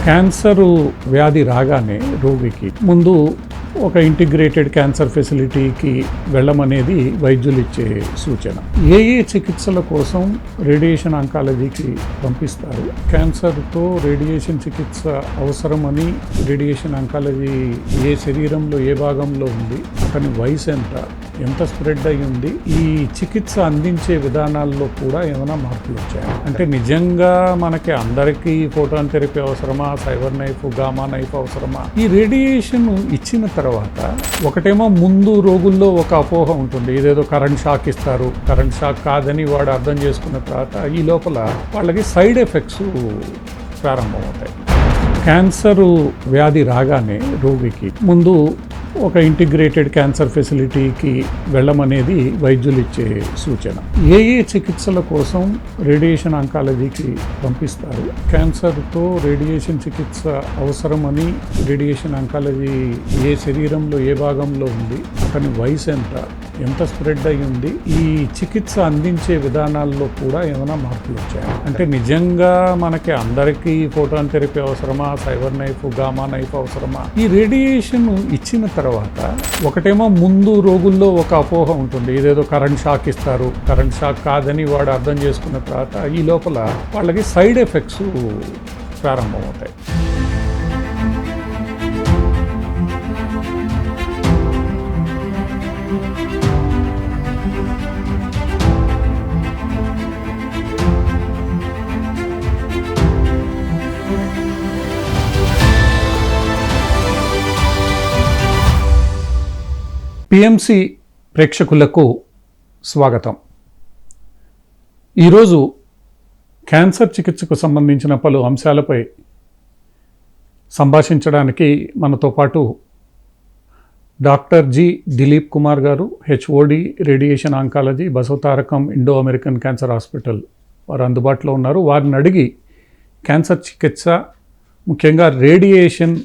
Cancer వ్యాధి రాగానే రోగికి ముందు ఒక ఇంటిగ్రేటెడ్ క్యాన్సర్ ఫెసిలిటీకి వెళ్ళమనేది వైద్యులు ఇచ్చే సూచన. ఏ చికిత్సల కోసం రేడియేషన్ ఆంకాలజీకి పంపిస్తారు, క్యాన్సర్తో రేడియేషన్ చికిత్స అవసరమని రేడియేషన్ ఆంకాలజీ ఏ శరీరంలో ఏ భాగంలో ఉంది, అతని వయసు ఎంత స్ప్రెడ్ అయి ఉంది, ఈ చికిత్స అందించే విధానాల్లో కూడా ఏమైనా మార్పులు వచ్చాయి. అంటే నిజంగా మనకి అందరికీ ఫోటాన్ థెరపీ అవసరమా, సైబర్ నైఫ్, గామా నైఫ్ అవసరమా? ఈ రేడియేషన్ ఇచ్చిన తర్వాత ఒకటేమో ముందు రోగుల్లో ఒక అపోహ ఉంటుంది, ఇదేదో కరెంట్ షాక్ ఇస్తారు, కరెంట్ షాక్ కాదని వాడు అర్థం చేసుకున్న తర్వాత ఈ లోపల వాళ్ళకి సైడ్ ఎఫెక్ట్స్ ప్రారంభమవుతాయి. క్యాన్సరు వ్యాధి రాగానే రోగికి ముందు ఒక ఇంటిగ్రేటెడ్ క్యాన్సర్ ఫెసిలిటీకి వెళ్ళమనేది వైద్యులు ఇచ్చే సూచన. ఏ చికిత్సల కోసం రేడియేషన్ ఆంకాలజీకి పంపిస్తారు, క్యాన్సర్తో రేడియేషన్ చికిత్స అవసరమని రేడియేషన్ ఆంకాలజీ ఏ శరీరంలో ఏ భాగంలో ఉంది, అతని వయసు ఎంత స్ప్రెడ్ అయి ఉంది, ఈ చికిత్స అందించే విధానాల్లో కూడా ఏమైనా మార్పులు వచ్చాయి. అంటే నిజంగా మనకి అందరికీ ఫోటాన్ థెరపీ అవసరమా, సైబర్ నైఫ్, గామా నైఫ్ అవసరమా? ఈ రేడియేషన్ ఇచ్చిన తర్వాత ఒకటేమో ముందు రోగుల్లో ఒక అపోహ ఉంటుంది, ఇదేదో కరెంట్ షాక్ ఇస్తారు, కరెంట్ షాక్ కాదని వాడు అర్థం చేసుకున్న తర్వాత ఈ లోపల వాళ్ళకి సైడ్ ఎఫెక్ట్స్ ప్రారంభమవుతాయి. పిఎంసి ప్రేక్షకులకు స్వాగతం. ఈరోజు క్యాన్సర్ చికిత్సకు సంబంధించిన పలు అంశాలపై సంభాషించడానికి మనతో పాటు డాక్టర్ జి దిలీప్ కుమార్ గారు, HOD radiation oncology, Basavatarakam Indo American cancer hospital వారు అందుబాటులో ఉన్నారు. వారిని అడిగి క్యాన్సర్ చికిత్స, ముఖ్యంగా రేడియేషన్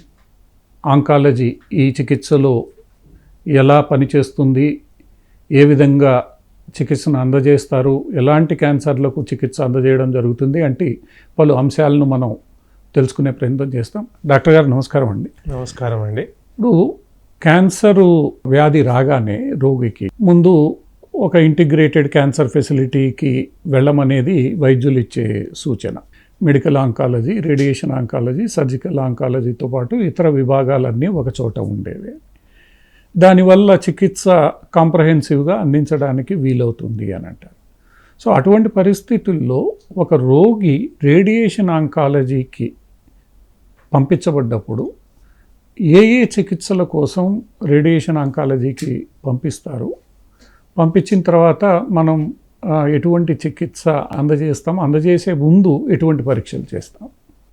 ఆంకాలజీ ఈ చికిత్సలో ఎలా పనిచేస్తుంది, ఏ విధంగా చికిత్సను అందజేస్తారు, ఎలాంటి క్యాన్సర్లకు చికిత్స అందజేయడం జరుగుతుంది అంటే పలు అంశాలను మనం తెలుసుకునే ప్రయత్నం చేస్తాం. డాక్టర్ గారు నమస్కారం అండి. నమస్కారం అండి. ఇప్పుడు క్యాన్సరు వ్యాధి రాగానే రోగికి ముందు ఒక ఇంటిగ్రేటెడ్ క్యాన్సర్ ఫెసిలిటీకి వెళ్ళమనేది వైద్యులు ఇచ్చే సూచన. Medical oncology, radiation oncology, surgical ఆంకాలజీతో పాటు ఇతర విభాగాలన్నీ ఒక చోట ఉండేవి. దానివల్ల చికిత్స కాంప్రహెన్సివ్గా అందించడానికి వీలవుతుంది అని అంటారు. సో అటువంటి పరిస్థితుల్లో ఒక రోగి రేడియేషన్ ఆంకాలజీకి పంపించబడ్డప్పుడు ఏ చికిత్సల కోసం రేడియేషన్ ఆంకాలజీకి పంపిస్తారు, పంపించిన తర్వాత మనం ఎటువంటి చికిత్స అందజేస్తాం, అందజేసే ముందు ఎటువంటి పరీక్షలు చేస్తాం?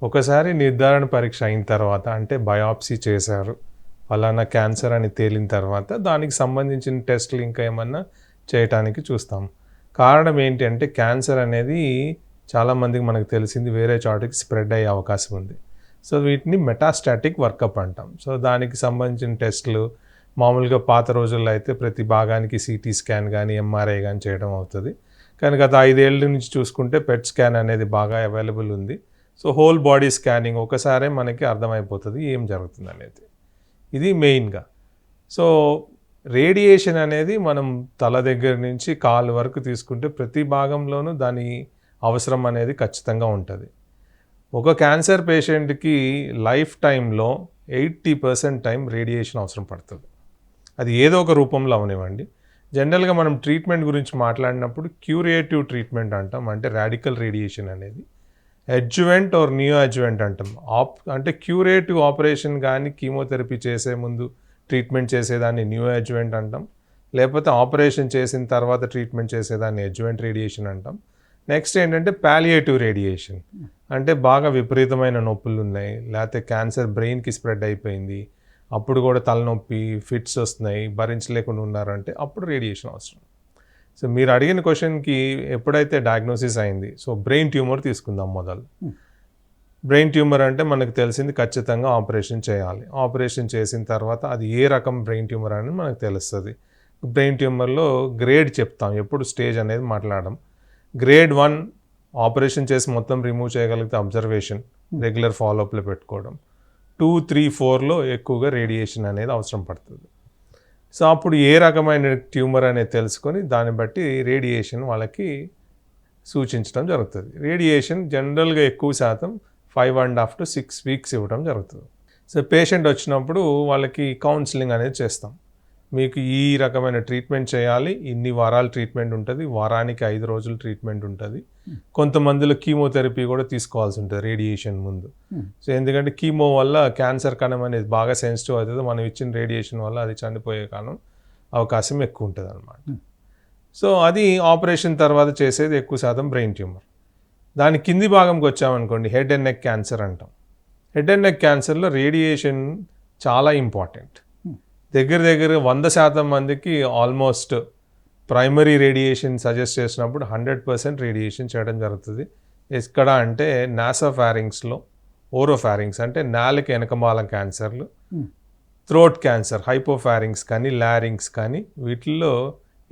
ఒకసారి నిర్ధారణ పరీక్ష అయిన తర్వాత, అంటే బయాప్సీ చేశారు, ఫలానా క్యాన్సర్ అని తేలిన తర్వాత దానికి సంబంధించిన టెస్టులు ఇంకా ఏమన్నా చేయటానికి చూస్తాం. కారణం ఏంటి అంటే క్యాన్సర్ అనేది చాలామందికి మనకు తెలిసింది వేరే చోటికి స్ప్రెడ్ అయ్యే అవకాశం ఉంది. సో వీటిని మెటాస్టాటిక్ వర్కప్ అంటాం. సో దానికి సంబంధించిన టెస్టులు మామూలుగా పాత రోజుల్లో అయితే ప్రతి భాగానికి సిటీ స్కాన్ కానీ ఎంఆర్ఐ కానీ చేయడం అవుతుంది. కానీ గత 5 ఏళ్ళ నుంచి చూసుకుంటే పెట్ స్కాన్ అనేది బాగా అవైలబుల్ ఉంది. సో హోల్ బాడీ స్కానింగ్ ఒకసారే మనకి అర్థమైపోతుంది ఏం జరుగుతుంది అనేది. ఇది మెయిన్గా. సో రేడియేషన్ అనేది మనం తల దగ్గర నుంచి కాలు వరకు తీసుకుంటే ప్రతి భాగంలోనూ దాని అవసరం అనేది ఖచ్చితంగా ఉంటుంది. ఒక క్యాన్సర్ పేషెంట్కి లైఫ్ టైంలో 80% టైం రేడియేషన్ అవసరం పడుతుంది. అది ఏదో ఒక రూపంలో అవనివ్వండి. జనరల్గా మనం ట్రీట్మెంట్ గురించి మాట్లాడినప్పుడు క్యూరేటివ్ ట్రీట్మెంట్ అంటాం, అంటే రాడికల్ రేడియేషన్ అనేది. అడ్జువెంట్ ఆర్ నియో అడ్జువెంట్ అంటాం. అంటే క్యూరేటివ్ ఆపరేషన్ కానీ కీమోథెరపీ చేసే ముందు ట్రీట్మెంట్ చేసేదాన్ని నియో అడ్జువెంట్ అంటాం. లేకపోతే ఆపరేషన్ చేసిన తర్వాత ట్రీట్మెంట్ చేసేదాన్ని అడ్జువెంట్ రేడియేషన్ అంటాం. నెక్స్ట్ ఏంటంటే పాలియేటివ్ రేడియేషన్, అంటే బాగా విపరీతమైన నొప్పులు ఉన్నాయి, లేకపోతే క్యాన్సర్ బ్రెయిన్కి స్ప్రెడ్ అయిపోయింది, అప్పుడు కూడా తలనొప్పి, ఫిట్స్ వస్తున్నాయి, భరించలేకుండా ఉన్నారంటే అప్పుడు రేడియేషన్ అవసరం. సో మీరు అడిగిన క్వశ్చన్కి ఎప్పుడైతే డయాగ్నోసిస్ అయింది, సో బ్రెయిన్ ట్యూమర్ తీసుకుందాం మొదలు. బ్రెయిన్ ట్యూమర్ అంటే మనకు తెలిసింది ఖచ్చితంగా ఆపరేషన్ చేయాలి. ఆపరేషన్ చేసిన తర్వాత అది ఏ రకం బ్రెయిన్ ట్యూమర్ అనేది మనకు తెలుస్తుంది. బ్రెయిన్ ట్యూమర్లో గ్రేడ్ చెప్తాం, ఎప్పుడు స్టేజ్ అనేది మాట్లాడడం. గ్రేడ్ 1 ఆపరేషన్ చేసి మొత్తం రిమూవ్ చేయగలిగితే అబ్జర్వేషన్, రెగ్యులర్ ఫాలోఅప్లో పెట్టుకోవడం. 2, 3, 4లో ఎక్కువగా రేడియేషన్ అనేది అవసరం పడుతుంది. సో అప్పుడు ఏ రకమైన ట్యూమర్ అనేది తెలుసుకొని దాన్ని బట్టి రేడియేషన్ వాళ్ళకి సూచించడం జరుగుతుంది. రేడియేషన్ జనరల్గా ఎక్కువ శాతం 5.5 to 6 weeks ఇవ్వడం జరుగుతుంది. సో పేషెంట్ వచ్చినప్పుడు వాళ్ళకి కౌన్సిలింగ్ అనేది చేస్తాం. మీకు ఈ రకమైన ట్రీట్మెంట్ చేయాలి, ఇన్ని వారాలు ట్రీట్మెంట్ ఉంటుంది, వారానికి 5 రోజులు ట్రీట్మెంట్ ఉంటుంది. కొంతమందిలో కీమోథెరపీ కూడా తీసుకోవాల్సి ఉంటుంది రేడియేషన్ ముందు. సో ఎందుకంటే కీమో వల్ల క్యాన్సర్ కణం అనేది బాగా సెన్సిటివ్ అవుతుంది, మనం ఇచ్చిన రేడియేషన్ వల్ల అది చనిపోయే కాలం అవకాశం ఎక్కువ ఉంటుంది అనమాట. సో అది ఆపరేషన్ తర్వాత చేసేది ఎక్కువ శాతం బ్రెయిన్ ట్యూమర్. దాని కింది భాగంకి వచ్చామనుకోండి, హెడ్ అండ్ నెక్ క్యాన్సర్ అంటాం. హెడ్ అండ్ నెక్ క్యాన్సర్లో రేడియేషన్ చాలా ఇంపార్టెంట్. దగ్గర 100% మందికి ఆల్మోస్ట్ ప్రైమరీ రేడియేషన్ సజెస్ట్ చేసినప్పుడు 100% రేడియేషన్ చేయడం జరుగుతుంది. ఎక్కడ అంటే నాసోఫారింగ్స్లో, ఓరోఫారింగ్స్ అంటే నాలుక వెనకమాలం క్యాన్సర్లు, థ్రోట్ క్యాన్సర్ హైపోఫారింగ్స్ కానీ లారింగ్స్ కానీ వీటిల్లో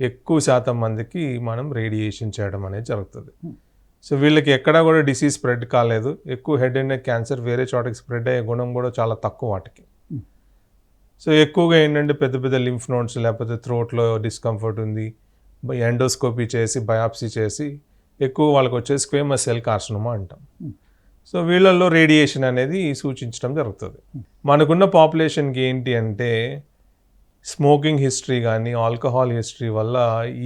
ఎక్కువ శాతం మందికి మనం రేడియేషన్ చేయడం అనేది జరుగుతుంది. సో వీళ్ళకి ఎక్కడా కూడా డిసీజ్ స్ప్రెడ్ కాలేదు. ఎక్కువ హెడ్ అండ్ నెక్ క్యాన్సర్ వేరే చోటకి స్ప్రెడ్ అయ్యే గుణం కూడా చాలా తక్కువ వాటికి. సో ఎక్కువగా ఏంటంటే పెద్ద పెద్ద లింఫ్ నోడ్స్ లేకపోతే థ్రోట్లో డిస్కంఫర్ట్ ఉంది, ఎండోస్కోపీ చేసి బయాప్సీ చేసి ఎక్కువ వాళ్ళకి వచ్చే స్క్వేమస్ సెల్ కార్సినోమా అంటాం. సో వీళ్ళల్లో రేడియేషన్ అనేది సూచించడం జరుగుతుంది. మనకున్న పాపులేషన్కి ఏంటి అంటే స్మోకింగ్ హిస్టరీ కానీ ఆల్కహాల్ హిస్టరీ వల్ల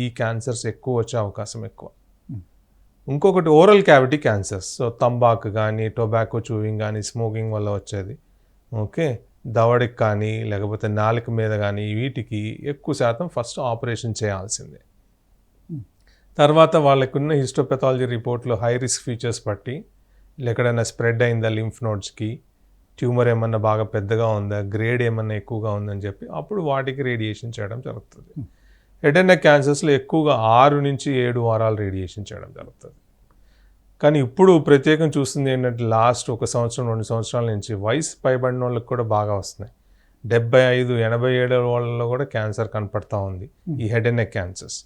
ఈ క్యాన్సర్స్ ఎక్కువ వచ్చే అవకాశం ఎక్కువ. ఇంకొకటి ఓరల్ క్యావిటీ క్యాన్సర్స్. సో తంబాకు కానీ టొబాకో చూవింగ్ కానీ స్మోకింగ్ వల్ల వచ్చేది. ఓకే, దవడికి కానీ లేకపోతే నాలుక మీద కానీ వీటికి ఎక్కువ శాతం ఫస్ట్ ఆపరేషన్ చేయాల్సిందే. తర్వాత వాళ్ళకున్న హిస్టోపెథాలజీ రిపోర్ట్లో హై రిస్క్ ఫీచర్స్ బట్టి ఎక్కడైనా స్ప్రెడ్ అయిందా లింఫ్ నోడ్స్కి, ట్యూమర్ ఏమన్నా బాగా పెద్దగా ఉందా, గ్రేడ్ ఏమన్నా ఎక్కువగా ఉందని చెప్పి అప్పుడు వాటికి రేడియేషన్ చేయడం జరుగుతుంది. హెడ్ అండ్ నెక్ క్యాన్సర్స్లో ఎక్కువగా 6 నుంచి 7 వారాలు రేడియేషన్ చేయడం జరుగుతుంది. కానీ ఇప్పుడు ప్రత్యేకం చూస్తుంది ఏంటంటే లాస్ట్ 1 సంవత్సరం 2 సంవత్సరాల నుంచి వయసు పైబడిన వాళ్ళకి కూడా బాగా వస్తున్నాయి. 75, 87 వాళ్ళలో కూడా క్యాన్సర్ కనపడతా ఉంది ఈ హెడ్ అండ్ నెక్ క్యాన్సర్స్.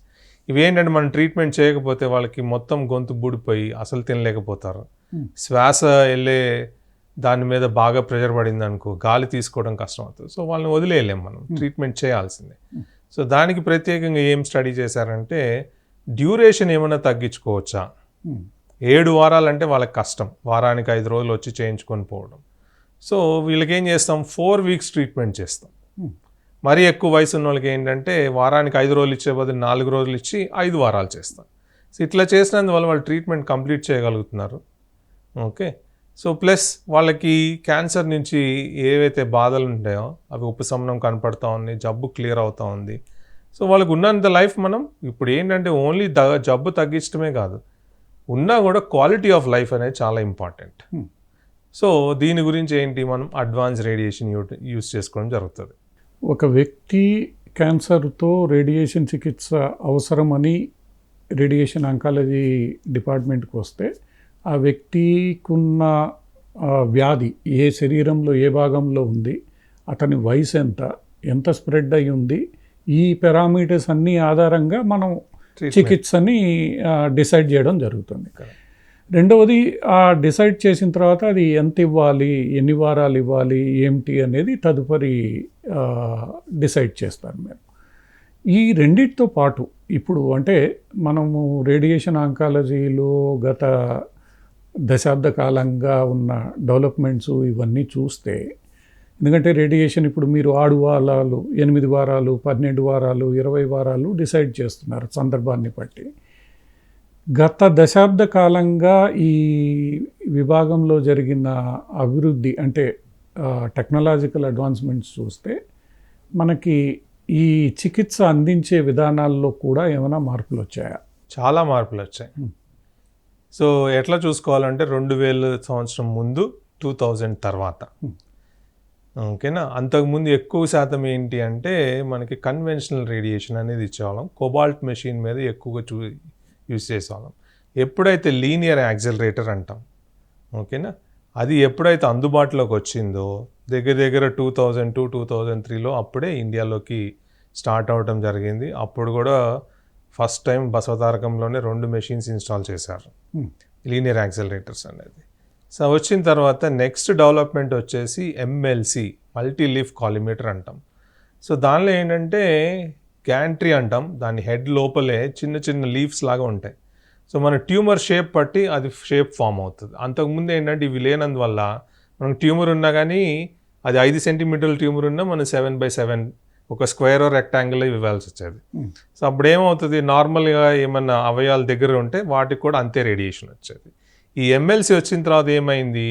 ఇవి ఏంటంటే మనం ట్రీట్మెంట్ చేయకపోతే వాళ్ళకి మొత్తం గొంతు బూడిపోయి అసలు తినలేకపోతారు. శ్వాస వెళ్ళే దాని మీద బాగా ప్రెషర్ పడింది అనుకో, గాలి తీసుకోవడం కష్టం అవుతుంది. సో వాళ్ళని వదిలేయలేం, మనం ట్రీట్మెంట్ చేయాల్సిందే. సో దానికి ప్రత్యేకంగా ఏం స్టడీ చేశారంటే డ్యూరేషన్ ఏమైనా తగ్గించుకోవచ్చా. 7 వారాలంటే వాళ్ళకి కష్టం, వారానికి 5 రోజులు వచ్చి చేయించుకొని పోవడం. సో వీళ్ళకి ఏం చేస్తాం, 4 weeks ట్రీట్మెంట్ చేస్తాం. మరీ ఎక్కువ వయసు ఉన్న వాళ్ళకి ఏంటంటే వారానికి 5 రోజులు ఇచ్చే బదులు 4 రోజులు ఇచ్చి 5 వారాలు చేస్తాం. సో ఇట్లా చేసినందువల్ల వాళ్ళు ట్రీట్మెంట్ కంప్లీట్ చేయగలుగుతున్నారు. ఓకే, సో ప్లస్ వాళ్ళకి క్యాన్సర్ నుంచి ఏవైతే బాధలు ఉంటాయో అవి ఉపశమనం కనపడతా ఉన్నాయి, జబ్బు క్లియర్ అవుతూ ఉంది. సో వాళ్ళకి ఉన్నంత లైఫ్ మనం ఇప్పుడు ఏంటంటే ఓన్లీ జబ్బు తగ్గించడమే కాదు, ఉన్నా కూడా క్వాలిటీ ఆఫ్ లైఫ్ అనేది చాలా ఇంపార్టెంట్. సో దీని గురించి ఏంటి, మనం అడ్వాన్స్ రేడియేషన్ యూస్ చేసుకోవడం జరుగుతుంది. ఒక వ్యక్తి క్యాన్సర్తో రేడియేషన్ చికిత్స అవసరమని రేడియేషన్ ఆంకాలజీ డిపార్ట్మెంట్కి వస్తే ఆ వ్యక్తికున్న వ్యాధి ఏ శరీరంలో ఏ భాగంలో ఉంది, అతని వయసు ఎంత స్ప్రెడ్ అయి ఉంది, ఈ పారామీటర్స్ అన్నీ ఆధారంగా మనం చికిత్సని డిసైడ్ చేయడం జరుగుతుంది. రెండవది డిసైడ్ చేసిన తర్వాత అది ఎంత ఇవ్వాలి, ఎన్ని వారాలు ఇవ్వాలి, ఏమిటి అనేది తదుపరి డిసైడ్ చేస్తారు మీరు. ఈ రెండిటితో పాటు ఇప్పుడు అంటే మనము రేడియేషన్ ఆంకాలజీలో గత దశాబ్ద కాలంగా ఉన్న డెవలప్మెంట్స్ ఇవన్నీ చూస్తే, ఎందుకంటే రేడియేషన్ ఇప్పుడు మీరు 6 వారాలు, 8 వారాలు, 12 వారాలు, 20 వారాలు డిసైడ్ చేస్తున్నారు సందర్భాన్ని బట్టి. గత దశాబ్ద కాలంగా ఈ విభాగంలో జరిగిన అభివృద్ధి అంటే టెక్నాలజికల్ అడ్వాన్స్మెంట్స్ చూస్తే మనకి ఈ చికిత్స అందించే విధానాల్లో కూడా ఏమైనా మార్పులు వచ్చాయా? చాలా మార్పులు వచ్చాయి. సో ఎట్లా చూసుకోవాలంటే 2000 సంవత్సరం ముందు, 2000 తర్వాత, ఓకేనా. అంతకుముందు ఎక్కువ శాతం ఏంటి అంటే మనకి కన్వెన్షనల్ రేడియేషన్ అనేది ఇచ్చేవాళ్ళం, కోబాల్ట్ మెషిన్ మీద ఎక్కువగా యూజ్ చేసేవాళ్ళం. ఎప్పుడైతే లీనియర్ యాక్సిలరేటర్ అంటాం, ఓకేనా, అది ఎప్పుడైతే అందుబాటులోకి వచ్చిందో దగ్గర 2002, 2003లో అప్పుడే ఇండియాలోకి స్టార్ట్ అవ్వడం జరిగింది. అప్పుడు కూడా ఫస్ట్ టైం బసవతారకంలోనే 2 మెషిన్స్ ఇన్స్టాల్ చేశారు లీనియర్ యాక్సిలరేటర్స్ అనేది. సో వచ్చిన తర్వాత నెక్స్ట్ డెవలప్మెంట్ వచ్చేసి ఎంఎల్సి, మల్టీ లీఫ్ కాలిమేటర్ అంటాం. సో దానిలో ఏంటంటే గ్యాంట్రీ అంటాం, దాని హెడ్ లోపలే చిన్న చిన్న లీవ్స్ లాగా ఉంటాయి. సో మన ట్యూమర్ షేప్ బట్టి అది షేప్ ఫామ్ అవుతుంది. అంతకుముందు ఏంటంటే ఇవి లేనందువల్ల మనకు ట్యూమర్ ఉన్నా కానీ అది 5 సెంటీమీటర్ల ట్యూమర్ ఉన్నా మనం 7x7 ఒక స్క్వేర్ రెక్టాంగిల్ ఇవ్వాల్సి వచ్చేది. సో అప్పుడు ఏమవుతుంది, నార్మల్గా ఏమన్నా అవయవాల దగ్గర ఉంటే వాటికి కూడా అంతే రేడియేషన్ వచ్చేది. ఈ ఎంఎల్సి వచ్చిన తర్వాత ఏమైంది,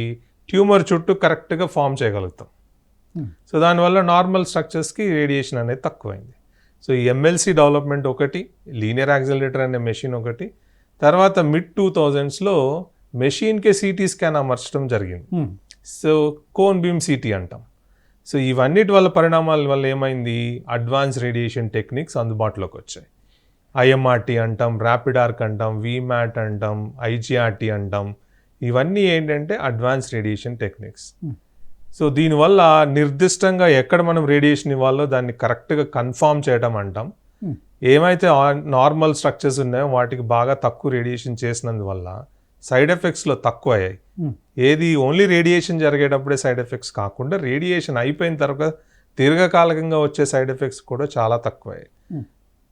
ట్యూమర్ చుట్టూ కరెక్ట్గా ఫామ్ చేయగలుగుతాం. సో దానివల్ల నార్మల్ స్ట్రక్చర్స్కి రేడియేషన్ అనేది తక్కువైంది. సో ఈ ఎంఎల్సి డెవలప్మెంట్ ఒకటి, లీనియర్ యాక్సిలరేటర్ అనే మెషిన్ ఒకటి. తర్వాత mid-2000s మెషిన్కే సిటీ స్కాన్ అమర్చడం జరిగింది. సో కోన్ బీమ్ సిటీ అంటాం. సో ఇవన్నిటి వల్ల పరిణామాల వల్ల ఏమైంది, అడ్వాన్స్ రేడియేషన్ టెక్నిక్స్ అందుబాటులోకి వచ్చాయి. ఐఎంఆర్టీ అంటాం, ర్యాపిడ్ ఆర్క్ అంటాం, వీమ్యాట్ అంటాం, ఐజీఆర్టీ అంటాం. ఇవన్నీ ఏంటంటే అడ్వాన్స్ రేడియేషన్ టెక్నిక్స్. సో దీనివల్ల నిర్దిష్టంగా ఎక్కడ మనం రేడియేషన్ ఇవ్వాలో దాన్ని కరెక్ట్గా కన్ఫామ్ చేయడం అంటాం. ఏమైతే నార్మల్ స్ట్రక్చర్స్ ఉన్నాయో వాటికి బాగా తక్కువ రేడియేషన్ చేసినందువల్ల సైడ్ ఎఫెక్ట్స్లో తక్కువ అయ్యాయి. ఏది ఓన్లీ రేడియేషన్ జరిగేటప్పుడే సైడ్ ఎఫెక్ట్స్ కాకుండా రేడియేషన్ అయిపోయిన తర్వాత దీర్ఘకాలికంగా వచ్చే సైడ్ ఎఫెక్ట్స్ కూడా చాలా తక్కువ అయ్యాయి.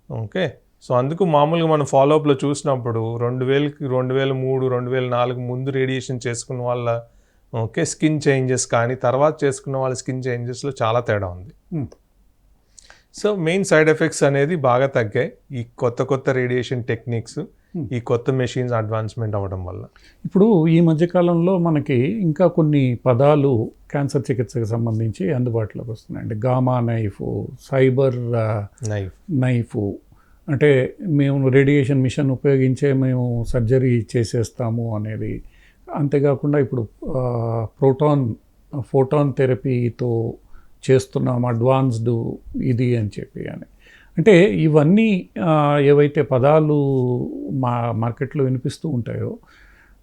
ఓకే, సో అందుకు మామూలుగా మనం ఫాలోఅప్లో చూసినప్పుడు 2000కి 2003 2004 ముందు రేడియేషన్ చేసుకున్న వాళ్ళ ఓకే స్కిన్ చేంజెస్ కానీ తర్వాత చేసుకున్న వాళ్ళ స్కిన్ చేంజెస్లో చాలా తేడా ఉంది. సో మెయిన్ సైడ్ ఎఫెక్ట్స్ అనేది బాగా తగ్గాయి ఈ కొత్త రేడియేషన్ టెక్నిక్స్, ఈ కొత్త మెషిన్స్ అడ్వాన్స్మెంట్ అవ్వడం వల్ల. ఇప్పుడు ఈ మధ్యకాలంలో మనకి ఇంకా కొన్ని పదాలు క్యాన్సర్ చికిత్సకు సంబంధించి అందుబాటులోకి వస్తున్నాయండి. గామా నైఫ్, సైబర్ నైఫ్, అంటే మేము రేడియేషన్ మిషన్ ఉపయోగించే మేము సర్జరీ చేసేస్తాము అనేది. అంతేకాకుండా ఇప్పుడు ఫోటాన్ థెరపీతో చేస్తున్నాం అడ్వాన్స్డ్ ఇది అని చెప్పి అని. అంటే ఇవన్నీ ఏవైతే పదాలు మార్కెట్లో వినిపిస్తూ ఉంటాయో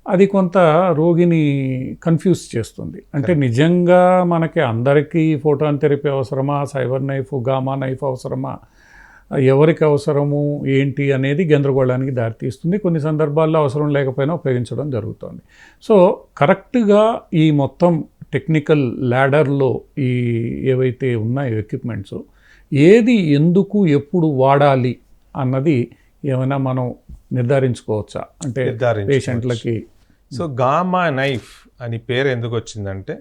అది కొంత రోగిని కన్ఫ్యూజ్ చేస్తుంది. అంటే నిజంగా మనకి అందరికీ ఫోటాన్ థెరపీ అవసరమా, సైబర్ నైఫ్, గామా నైఫ్ అవసరమా, ఎవరికి అవసరము ఏంటి అనేది గందరగోళానికి దారితీస్తుంది. కొన్ని సందర్భాల్లో అవసరం లేకపోయినా ఉపయోగించడం జరుగుతుంది. సో కరెక్ట్గా ఈ మొత్తం టెక్నికల్ ల్యాడర్లో ఈ ఏవైతే ఉన్నాయో ఎక్విప్మెంట్స్ ఏది ఎందుకు ఎప్పుడు వాడాలి అన్నది ఏమైనా మనం నిర్ధారించుకోవచ్చా అంటే పేషెంట్లకి? సో గామా నైఫ్ అని పేరు ఎందుకు వచ్చిందంటే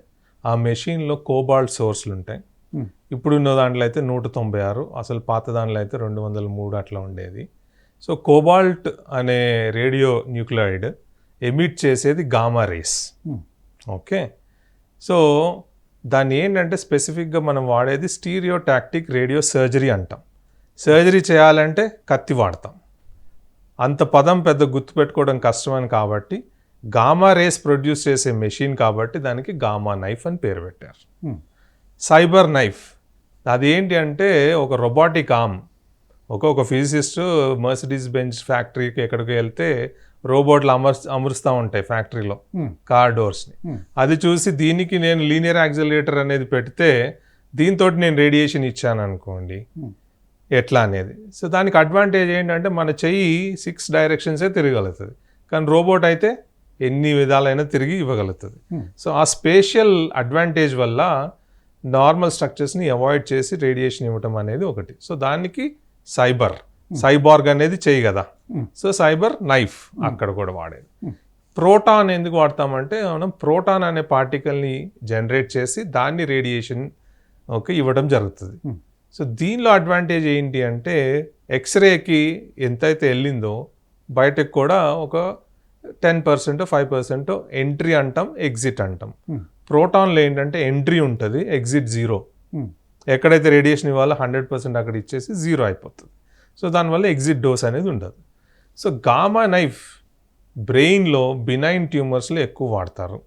ఆ మెషిన్లో కోబాల్ట్ సోర్స్లు ఉంటాయి. ఇప్పుడున్న దాంట్లో అయితే 196, అసలు పాత దాంట్లో అయితే 203 అట్లా ఉండేది. సో కోబాల్ట్ అనే రేడియో న్యూక్లియైడ్ ఎమిట్ చేసేది గామా రేస్. ఓకే, సో దాన్ని ఏంటంటే స్పెసిఫిక్గా మనం వాడేది స్టీరియోటాక్టిక్ రేడియో సర్జరీ అంటాం. సర్జరీ చేయాలంటే కత్తి వాడతాం. అంత పదం పెద్ద గుర్తుపెట్టుకోవడం కష్టమని కాబట్టి గామా రేస్ ప్రొడ్యూస్ చేసే మెషిన్ కాబట్టి దానికి గామా నైఫ్ అని పేరు పెట్టారు. సైబర్ నైఫ్ అది ఏంటి అంటే ఒక రొబాటిక్ ఆర్మ్. ఒక ఫిజిసిస్ట్ మర్సిడీస్ బెంజ్ ఫ్యాక్టరీకి ఎక్కడికి వెళ్తే రోబోట్లు అమరుస్తూ ఉంటాయి ఫ్యాక్టరీలో కార్ డోర్స్ని. అది చూసి దీనికి నేను లీనియర్ యాక్సిలరేటర్ అనేది పెడితే దీంతో నేను రేడియేషన్ ఇచ్చాను అనుకోండి ఎట్లా అనేది. సో దానికి అడ్వాంటేజ్ ఏంటంటే మన చెయ్యి 6 డైరెక్షన్సే తిరగలుగుతుంది, కానీ రోబోట్ అయితే ఎన్ని విధాలైనా తిరిగి ఇవ్వగలుగుతుంది. సో ఆ స్పేషియల్ అడ్వాంటేజ్ వల్ల నార్మల్ స్ట్రక్చర్స్ని అవాయిడ్ చేసి రేడియేషన్ ఇవ్వటం అనేది ఒకటి. సో దానికి సైబార్గ్ అనేది చెయ్యి కదా, సో సైబర్ నైఫ్ అక్కడ కూడా వాడేది. ప్రోటాన్ ఎందుకు వాడతామంటే మనం ప్రోటాన్ అనే పార్టికల్ని జనరేట్ చేసి దాన్ని రేడియేషన్ ఇవ్వడం జరుగుతుంది. సో దీనిలో అడ్వాంటేజ్ ఏంటి అంటే ఎక్స్రేకి ఎంతైతే వెళ్ళిందో బయటకు కూడా ఒక 10% 5% ఎంట్రీ అంటాం, ఎగ్జిట్ అంటాం. ప్రోటాన్లో ఏంటంటే ఎంట్రీ ఉంటుంది, ఎగ్జిట్ 0. ఎక్కడైతే రేడియేషన్ ఇవ్వాలో 100% అక్కడ ఇచ్చేసి 0 అయిపోతుంది. సో దానివల్ల ఎగ్జిట్ డోస్ అనేది ఉండదు. సో గామా నైఫ్ బ్రెయిన్లో బినైన్ ట్యూమర్స్లో ఎక్కువ వాడతారు.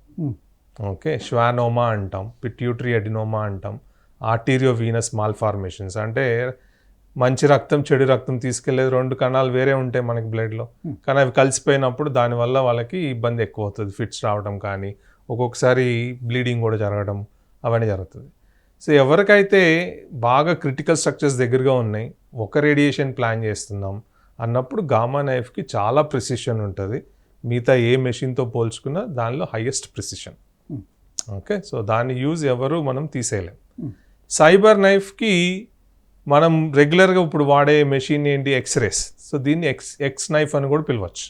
ఓకే, శ్వానోమా అంటాం, పిట్యూటరీ అడినోమా అంటాం, ఆర్టీరియో వీనస్ మాల్ఫార్మేషన్స్ అంటే మంచి రక్తం చెడు రక్తం తీసుకెళ్లేది 2 కణాలు వేరే ఉంటాయి మనకి బ్లడ్లో, కానీ అవి కలిసిపోయినప్పుడు దానివల్ల వాళ్ళకి ఇబ్బంది ఎక్కువ అవుతుంది, ఫిట్స్ రావడం కానీ ఒక్కొక్కసారి బ్లీడింగ్ కూడా జరగడం అవన్నీ జరుగుతుంది. సో ఎవరికైతే బాగా క్రిటికల్ స్ట్రక్చర్స్ దగ్గరగా ఉన్నాయి, ఒక రేడియేషన్ ప్లాన్ చేస్తున్నాం అన్నప్పుడు గామా నైఫ్కి చాలా ప్రిసిషన్ ఉంటుంది, మిగతా ఏ మెషిన్తో పోల్చుకున్నా దానిలో హైయెస్ట్ ప్రిసిషన్. ఓకే, సో దాన్ని ఎవరు మనం తీసేయలేం. సైబర్ నైఫ్కి మనం రెగ్యులర్గా ఇప్పుడు వాడే మెషిన్ ఏంటి, ఎక్స్రేస్. సో దీన్ని ఎక్స్ నైఫ్ అని కూడా పిలవచ్చు.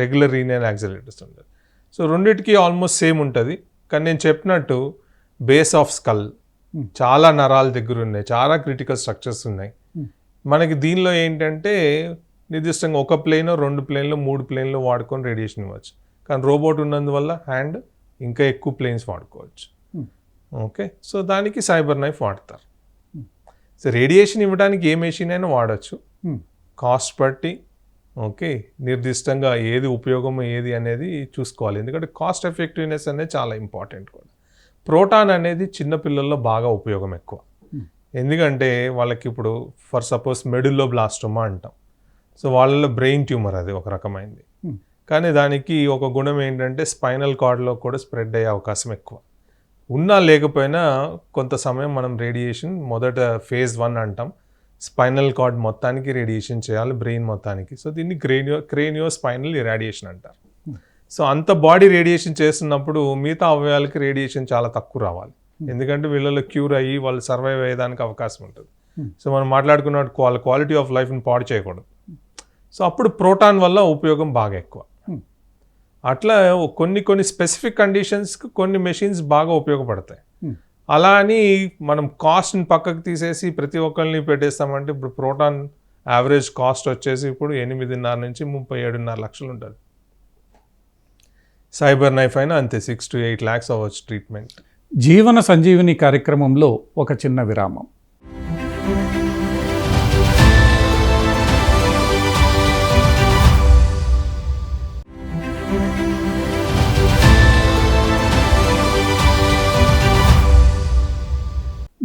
రెగ్యులర్ రీనల్ యాక్సిలరేటర్స్ ఉంటుంది. సో రెండిటికి ఆల్మోస్ట్ సేమ్ ఉంటుంది. కానీ నేను చెప్పినట్టు బేస్ ఆఫ్ స్కల్, చాలా నరాల దగ్గర ఉన్నాయి, చాలా క్రిటికల్ స్ట్రక్చర్స్ ఉన్నాయి. మనకి దీనిలో ఏంటంటే నిర్దిష్టంగా ఒక ప్లేన్, 2 ప్లేన్లు, 3 ప్లేన్లు వాడుకొని రేడియేషన్ ఇవ్వచ్చు. కానీ రోబోట్ ఉన్నందువల్ల హ్యాండ్ ఇంకా ఎక్కువ ప్లేన్స్ వాడుకోవచ్చు. ఓకే, సో దానికి సైబర్ నైఫ్ వాడతారు. సో రేడియేషన్ ఇవ్వడానికి ఏ మెషిన్ అయినా వాడచ్చు, కాస్ట్ బట్టి. ఓకే, నిర్దిష్టంగా ఏది ఉపయోగం ఏది అనేది చూసుకోవాలి. ఎందుకంటే కాస్ట్ ఎఫెక్టివ్నెస్ అనేది చాలా ఇంపార్టెంట్ కూడా. ప్రోటాన్ అనేది చిన్నపిల్లల్లో బాగా ఉపయోగం ఎక్కువ. ఎందుకంటే వాళ్ళకి ఇప్పుడు ఫర్ సపోజ్ మెడుల్లో బ్లాస్టోమా అంటాం. సో వాళ్ళలో బ్రెయిన్ ట్యూమర్ అది ఒక రకమైంది. కానీ దానికి ఒక గుణం ఏంటంటే స్పైనల్ కార్డ్లో కూడా స్ప్రెడ్ అయ్యే అవకాశం ఎక్కువ. ఉన్నా లేకపోయినా కొంత సమయం మనం రేడియేషన్ మొదట ఫేజ్ 1 అంటాం. స్పైనల్ కార్డ్ మొత్తానికి రేడియేషన్ చేయాలి, బ్రెయిన్ మొత్తానికి. సో దీన్ని క్రేనియో స్పైనల్ ఇరాడియేషన్ అంటారు. సో అంత బాడీ రేడియేషన్ చేస్తున్నప్పుడు మిగతా అవయవాలకి రేడియేషన్ చాలా తక్కువ రావాలి. ఎందుకంటే వీళ్ళలో క్యూర్ అయ్యి వాళ్ళు సర్వైవ్ అయ్యేదానికి అవకాశం ఉంటుంది. సో మనం మాట్లాడుకున్నట్టు క్వాలిటీ ఆఫ్ లైఫ్ని పాడు చేయకూడదు. సో అప్పుడు ప్రోటాన్ వల్ల ఉపయోగం బాగా ఎక్కువ. అట్లా కొన్ని స్పెసిఫిక్ కండిషన్స్కి కొన్ని మెషిన్స్ బాగా ఉపయోగపడతాయి. అలా అని మనం కాస్ట్ని పక్కకు తీసేసి ప్రతి ఒక్కరిని పెట్టేస్తామంటే ఇప్పుడు ప్రోటాన్ యావరేజ్ కాస్ట్ వచ్చేసి ఇప్పుడు 8.5 నుంచి 37.5 లక్షలు ఉంటుంది. సైబర్ నైఫ్ అయినా అంతే 6 to 8 lakhs అవ్వచ్చు ట్రీట్మెంట్. జీవన సంజీవిని కార్యక్రమంలో ఒక చిన్న విరామం.